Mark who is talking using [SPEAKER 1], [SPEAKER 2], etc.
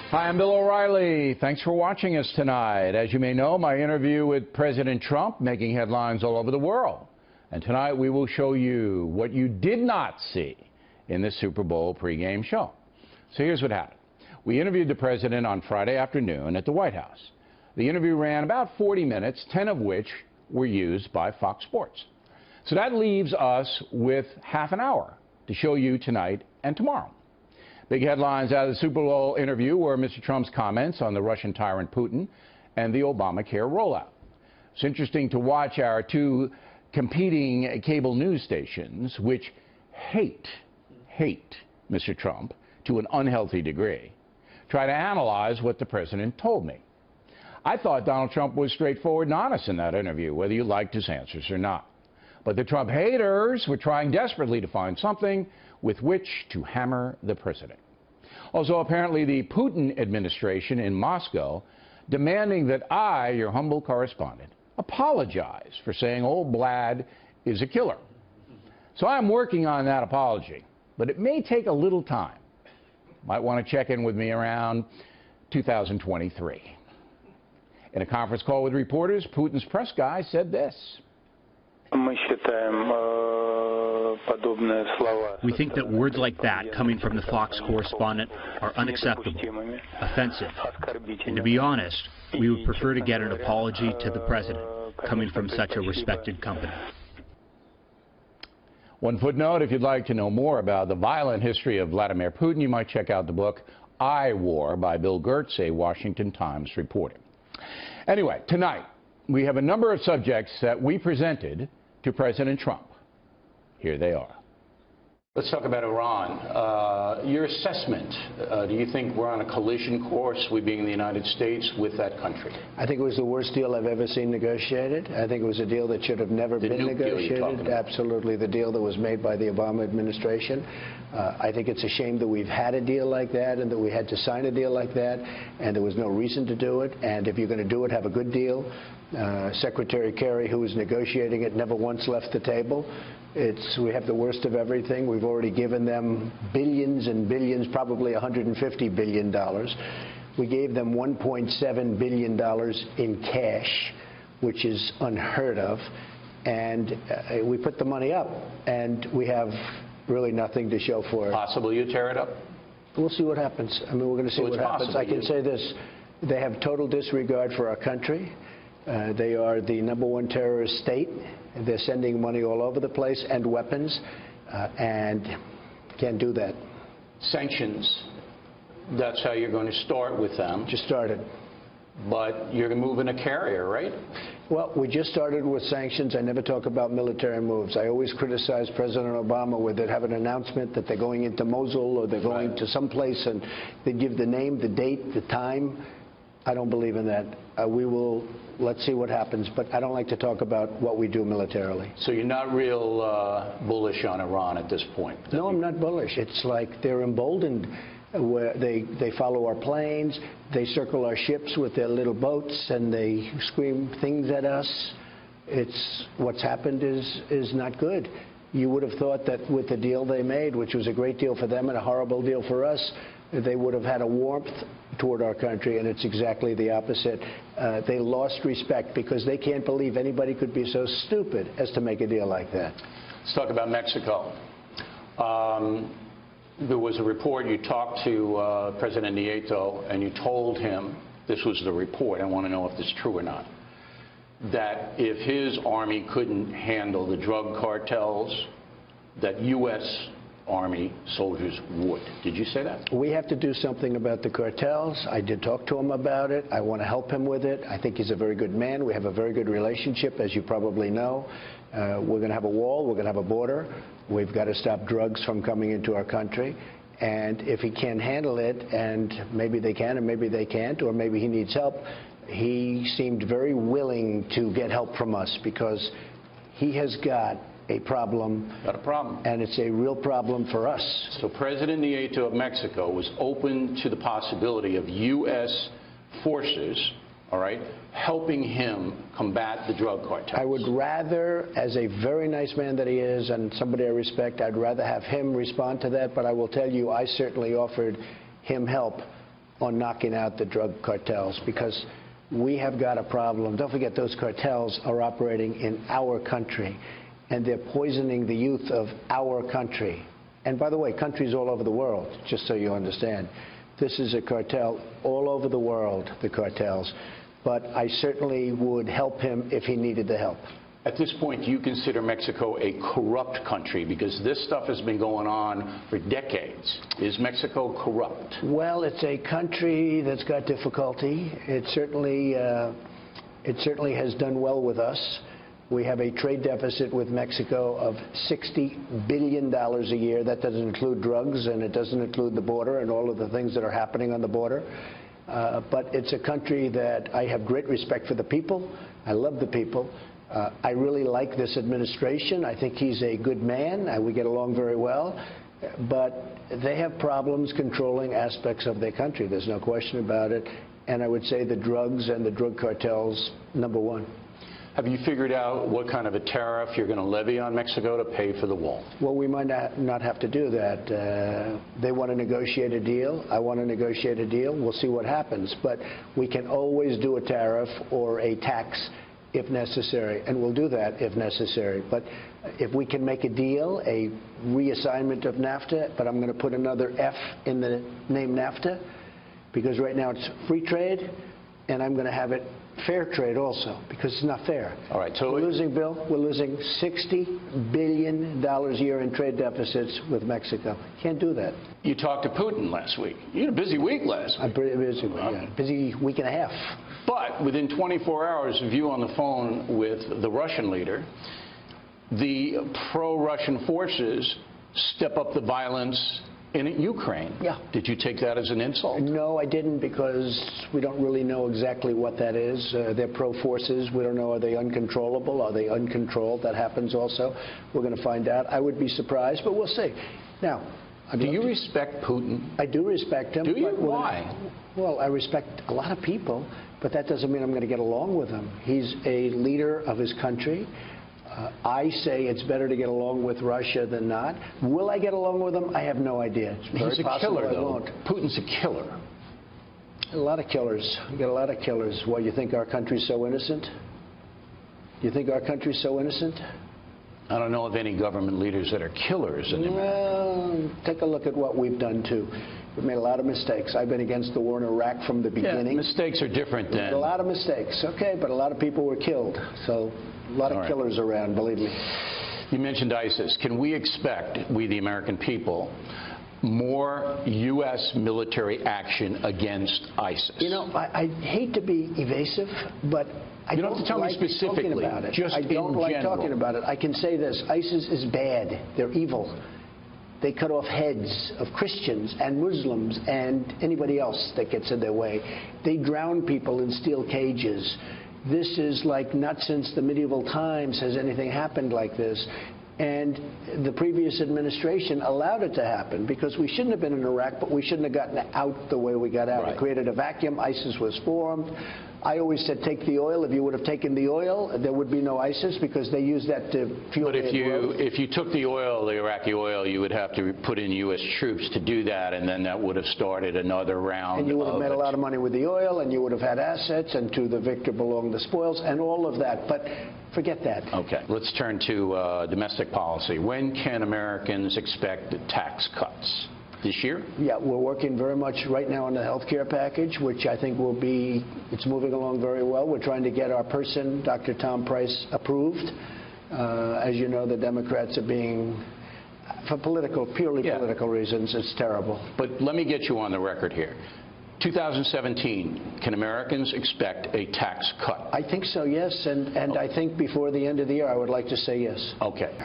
[SPEAKER 1] Hi, I'm Bill O'Reilly. Thanks for watching us tonight. As you may know, my interview with President Trump making headlines all over the world. And tonight we will show you what you did not see in this Super Bowl pregame show. So here's what happened. We interviewed the president on Friday afternoon at the White House. The interview ran about 40 minutes, 10 of which were used by Fox Sports. So that leaves us with half an hour to show you tonight and tomorrow. Big headlines out of the Super Bowl interview were Mr. Trump's comments on the Russian tyrant Putin and the Obamacare rollout. It's interesting to watch our two competing cable news stations, which hate Mr. Trump to an unhealthy degree, try to analyze what the president told me. I thought Donald Trump was straightforward and honest in that interview, whether you liked his answers or not. But the Trump haters were trying desperately to find something with which to hammer the president. Also, apparently, the Putin administration in Moscow demanding that I, your humble correspondent, apologize for saying old Vlad is a killer. So I'm working on that apology, but it may take a little time. Might want to check in with me around 2023. In a conference call with reporters, Putin's press guy said this.
[SPEAKER 2] We think that words like that coming from the Fox correspondent are unacceptable, offensive, and to be honest, we would prefer to get an apology to the president coming from such a respected company.
[SPEAKER 1] One footnote, if you'd like to know more about the violent history of Vladimir Putin, you might check out the book I War by Bill Gertz, a Washington Times reporter. Anyway, tonight we have a number of subjects that we presented to President Trump. Here they are. Let's talk about Iran. Your assessment, do you think we're on a collision course, we being the United States, with that country?
[SPEAKER 3] I think it was the worst deal I've ever seen negotiated. I think it was a deal that should have never been negotiated. Absolutely, the deal that was made by the Obama administration. I think it's a shame that we've had a deal like that and that we had to sign a deal like that, and there was no reason to do it. And if you're going to do it, have a good deal. Secretary Kerry, who was negotiating it, never once left the table. We have the worst of everything. We've already given them billions and billions, probably $150 billion. We gave them $1.7 billion in cash, which is unheard of. And we put the money up, and we have really nothing to show for it.
[SPEAKER 1] Possible you tear it up?
[SPEAKER 3] We'll see what happens. I mean, we're going to see what happens. I can say this. They have total disregard for our country. They are the #1 terrorist state. They're sending money all over the place and weapons, and can't do that.
[SPEAKER 1] Sanctions, that's how you're going to start with them.
[SPEAKER 3] Just started.
[SPEAKER 1] But you're moving a carrier, right?
[SPEAKER 3] Well, we just started with sanctions. I never talk about military moves. I always criticize President Obama when they'd have an announcement that they're going into Mosul or they're going to some place and they give the name, the date, the time. I don't believe in that. Let's see what happens, but I don't like to talk about what we do militarily.
[SPEAKER 1] So you're not real bullish on Iran at this point?
[SPEAKER 3] No, I'm not bullish. It's like they're emboldened. Where they follow our planes, they circle our ships with their little boats, and they scream things at us. What's happened is not good. You would have thought that with the deal they made, which was a great deal for them and a horrible deal for us, they would have had a warmth toward our country, and it's exactly the opposite. They lost respect because they can't believe anybody could be so stupid as to make a deal like that.
[SPEAKER 1] Let's talk about Mexico. There was a report, you talked to President Nieto, and you told him, this was the report, I want to know if this is true or not, that if his army couldn't handle the drug cartels, that U.S. Army soldiers would. Did you say that?
[SPEAKER 3] We have to do something about the cartels. I did talk to him about it. I want to help him with it. I think he's a very good man. We have a very good relationship, as you probably know. We're going to have a wall. We're going to have a border. We've got to stop drugs from coming into our country. And if he can't handle it, and maybe they can and maybe they can't, or maybe he needs help, he seemed very willing to get help from us because he has got a problem.
[SPEAKER 1] Got a problem.
[SPEAKER 3] And it's a real problem for us.
[SPEAKER 1] So President Nieto of Mexico was open to the possibility of U.S. forces, all right, helping him combat the drug cartels.
[SPEAKER 3] I would rather, as a very nice man that he is and somebody I respect, I'd rather have him respond to that. But I will tell you, I certainly offered him help on knocking out the drug cartels, because we have got a problem. Don't forget, those cartels are operating in our country, and they're poisoning the youth of our country. And by the way, countries all over the world, just so you understand. This is a cartel all over the world, the cartels. But I certainly would help him if he needed the help.
[SPEAKER 1] At this point, do you consider Mexico a corrupt country? Because this stuff has been going on for decades. Is Mexico corrupt?
[SPEAKER 3] Well, it's a country that's got difficulty. It certainly has done well with us. We have a trade deficit with Mexico of $60 billion a year. That doesn't include drugs, and it doesn't include the border and all of the things that are happening on the border. But it's a country that I have great respect for the people. I love the people. I really like this administration. I think he's a good man. We get along very well. But they have problems controlling aspects of their country. There's no question about it. And I would say the drugs and the drug cartels, number one.
[SPEAKER 1] Have you figured out what kind of a tariff you're going to levy on Mexico to pay for the wall?
[SPEAKER 3] Well, we might not have to do that. They want to negotiate a deal. I want to negotiate a deal. We'll see what happens. But we can always do a tariff or a tax if necessary, and we'll do that if necessary. But if we can make a deal, a reassignment of NAFTA, but I'm going to put another F in the name NAFTA, because right now it's free trade, and I'm going to have it fair trade also, because it's not fair.
[SPEAKER 1] All right, so
[SPEAKER 3] we're losing, Bill, we're losing $60 billion a year in trade deficits with Mexico. Can't do that.
[SPEAKER 1] You talked to Putin last week. You had a busy week last week.
[SPEAKER 3] I'm pretty busy, yeah. Busy week and a half.
[SPEAKER 1] But within 24 hours of you on the phone with the Russian leader, the pro-Russian forces step up the violence in Ukraine. Yeah. Did you take that as an insult?
[SPEAKER 3] No, I didn't, because we don't really know exactly what that is. They're pro-forces. We don't know, are they uncontrollable? Are they uncontrolled? That happens also. We're going to find out. I would be surprised, but we'll see. Now,
[SPEAKER 1] do you respect Putin?
[SPEAKER 3] I do respect him.
[SPEAKER 1] Do you? Why?
[SPEAKER 3] Well, I respect a lot of people, but that doesn't mean I'm going to get along with him. He's a leader of his country. I say it's better to get along with Russia than not. Will I get along with him? I have no idea. It's very
[SPEAKER 1] He's a killer, though. Putin's a killer.
[SPEAKER 3] A lot of killers. You get a lot of killers. Why, you think our country's so innocent? You think our country's so innocent?
[SPEAKER 1] I don't know of any government leaders that are killers in America.
[SPEAKER 3] Well, take a look at what we've done, too. We've made a lot of mistakes. I've been against the war in Iraq from the beginning.
[SPEAKER 1] Yeah, mistakes are different than...
[SPEAKER 3] A lot of mistakes, okay, but a lot of people were killed. So a lot of killers around, believe me.
[SPEAKER 1] You mentioned ISIS. Can we expect, we the American people, more U.S. military action against ISIS?
[SPEAKER 3] You know, I hate to be evasive, but I
[SPEAKER 1] don't have to tell me specifically,
[SPEAKER 3] about it.
[SPEAKER 1] just
[SPEAKER 3] I don't like
[SPEAKER 1] general.
[SPEAKER 3] talking about it. I can say this. ISIS is bad. They're evil. They cut off heads of Christians and Muslims and anybody else that gets in their way. They drown people in steel cages. This is like not since the medieval times has anything happened like this. And the previous administration allowed it to happen, because we shouldn't have been in Iraq, but we shouldn't have gotten out the way we got out.
[SPEAKER 1] Right.
[SPEAKER 3] It created a vacuum. ISIS was formed. I always said, take the oil. If you would have taken the oil, there would be no ISIS, because they use that to fuel their growth.
[SPEAKER 1] But if you took the oil, the Iraqi oil, you would have to put in U.S. troops to do that, and then that would have started another round.
[SPEAKER 3] And you would have made a lot of money with the oil, and you would have had assets, and to the victor belong the spoils, and all of that. But forget that.
[SPEAKER 1] Okay. Let's turn to domestic policy. When can Americans expect tax cuts? This year? Yeah, we're working very much right now on the health care package, which I think will be, it's moving along very well. We're trying to get our person, Dr. Tom Price, approved. As you know, the Democrats are being, for purely political reasons, it's terrible. But let me get you on the record here. 2017, can Americans expect a tax cut?
[SPEAKER 3] I think so, yes, and I think before the end of the year I would like to say yes.
[SPEAKER 1] Okay.